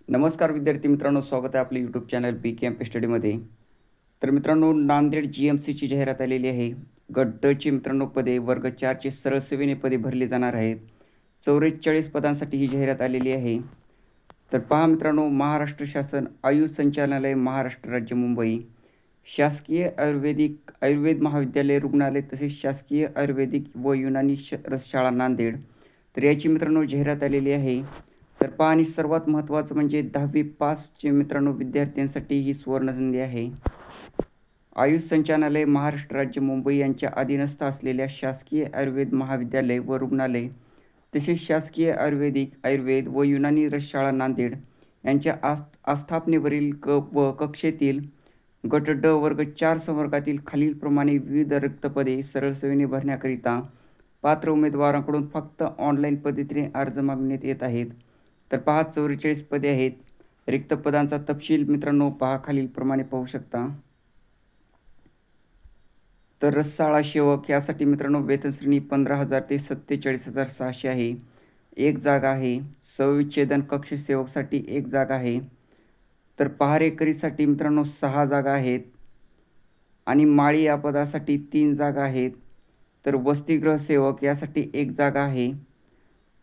नमस्कार विद्यार्थी मित्रांनो, स्वागत आहे आपले यूट्यूब चॅनल बी कॅम्प स्टडीमध्ये. तर मित्रांनो, नांदेड GMCची जाहिरात आलेली आहे. गट ड ची मित्रांनो पदे वर्ग 4ची सरळ सेवेने पदे भरली जाणार आहेत. 44 पदांसाठी ही जाहिरात आलेली आहे. तर पहा मित्रांनो, महाराष्ट्र शासन आयुष संचालनालय, महाराष्ट्र राज्य, मुंबई, शासकीय आयुर्वेद महाविद्यालय रुग्णालय तसेच शासकीय आयुर्वेदिक व युनानी रसशाळा नांदेड. तर याची मित्रांनो जाहिरात आलेली आहे. तर पहा, आणि सर्वात महत्त्वाचं म्हणजे 10वी पासचे मित्रांनो विद्यार्थ्यांसाठी ही सुवर्णसंधी आहे. आयुष संचालनालय, महाराष्ट्र राज्य, मुंबई यांच्या अधीनस्थ असलेल्या शासकीय आयुर्वेद महाविद्यालय व रुग्णालय तसेच शासकीय आयुर्वेद व युनानी रसशाळा नांदेड यांच्या आस्थापनेवरील कक्षेतील गट ड वर्ग 4 संवर्गातील खालीलप्रमाणे विविध रिक्त पदे सरळ सेवेने भरण्याकरिता पात्र उमेदवारांकडून फक्त ऑनलाईन पद्धतीने अर्ज मागण्यात येत आहेत. तर पहा, 44 पदे आहेत. रिक्त पदांचा तपशील मित्रांनो पहा, खालीलप्रमाणे पाहू शकता. तर रसशाळा सेवक यासाठी मित्रांनो वेतन श्रेणी 15,000 ते 47,600 आहे. एक जागा आहे. शवविच्छेदन कक्ष सेवकसाठी एक जागा आहे. तर पहारेकरीसाठी मित्रांनो 6 जागा आहेत आणि माळी या पदासाठी 3 जागा आहेत. तर वसतिगृह सेवक यासाठी एक जागा आहे.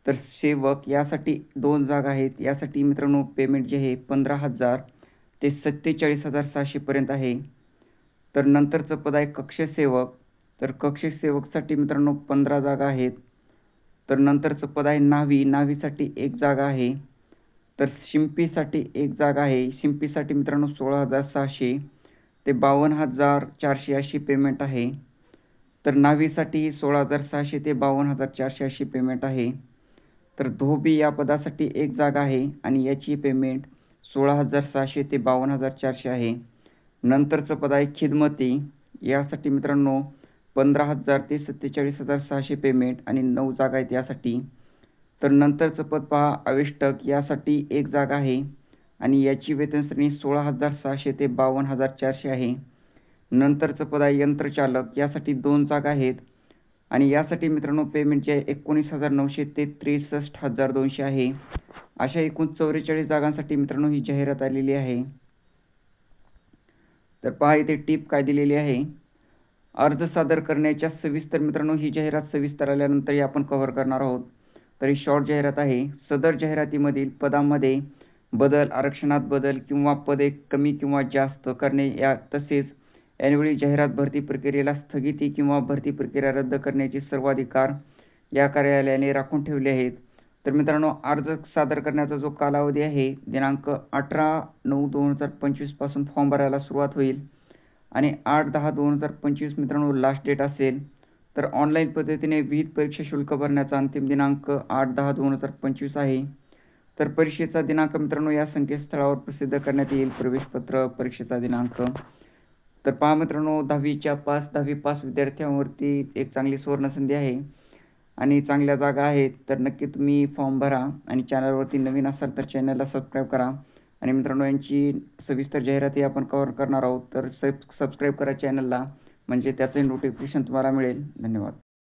तर सेवक यासाठी 2 जागा आहेत. यासाठी मित्रांनो पेमेंट जे आहे 15,000 ते 47,600 पर्यंत आहे. तर नंतरचं पद आहे कक्षसेवक. तर कक्षसेवकसाठी मित्रांनो 15 जागा आहेत. तर नंतरचं पद आहे न्हावीसाठी एक जागा आहे. तर शिंपीसाठी एक जागा आहे. शिंपीसाठी मित्रांनो 16,600 ते 52,400 अशी पेमेंट आहे. तर न्हावीसाठी 16,600 ते 52,400 अशी पेमेंट आहे. तर धोबी या पदासाठी एक जागा आहे आणि याची पेमेंट 16,600 ते 52,400 आहे. नंतरचं पद आहे खिदमती. यासाठी मित्रांनो 15,000 ते 47,600 पेमेंट आणि 9 जागा आहेत यासाठी. तर नंतरचं पद पहा आवेष्टक. यासाठी एक जागा आहे आणि याची वेतन श्रेणी 16,600 ते 52,400 आहे. नंतरचं पद आहे यंत्रचालक. यासाठी 2 जागा आहेत आणि यासाठी मित्रांनो पेमेंट जे आहे 19,900 ते 63,200 आहे. अशा एकूण 44 जागांसाठी मित्रांनो ही जाहिरात आलेली आहे. तर पहा इथे टीप काय दिलेली आहे. अर्ज सादर करण्याच्या सविस्तर मित्रांनो ही जाहिरात सविस्तर आल्यानंतर आपण कव्हर करणार आहोत. तर ही शॉर्ट जाहिरात आहे. सदर जाहिरातीमधील पदांमध्ये बदल, आरक्षणात बदल किंवा पदे कमी किंवा जास्त करणे या तसेच ऐनवेळी जाहिरात भरती प्रक्रियेला स्थगिती किंवा भरती प्रक्रिया रद्द करण्याचे सर्व अधिकार या कार्यालयाने राखून ठेवले आहेत. तर मित्रांनो, अर्ज सादर करण्याचा जो कालावधी आहे दिनांक 18/9/2025 पासून फॉर्म भरायला सुरुवात होईल आणि 8/10/2025 मित्रांनो लास्ट डेट असेल. तर ऑनलाईन पद्धतीने विहित परीक्षा शुल्क भरण्याचा अंतिम दिनांक 8/10/2025 आहे. तर परीक्षेचा दिनांक मित्रांनो या संकेतस्थळावर प्रसिद्ध करण्यात येईल. प्रवेशपत्र, परीक्षेचा दिनांक. तर पहा मित्रांनो, 10वी पास विद्यार्थ्यांवरती एक चांगली सुवर्णसंधी आहे आणि चांगल्या जागा आहेत. तर नक्की तुम्ही फॉर्म भरा आणि चॅनलवरती नवीन असाल तर चॅनलला सबस्क्राईब करा. आणि मित्रांनो, यांची सविस्तर जाहिराती आपण कव्हर करणार आहोत. तर सबस्क्राईब करा चॅनलला, म्हणजे त्याचे नोटिफिकेशन तुम्हाला मिळेल. धन्यवाद.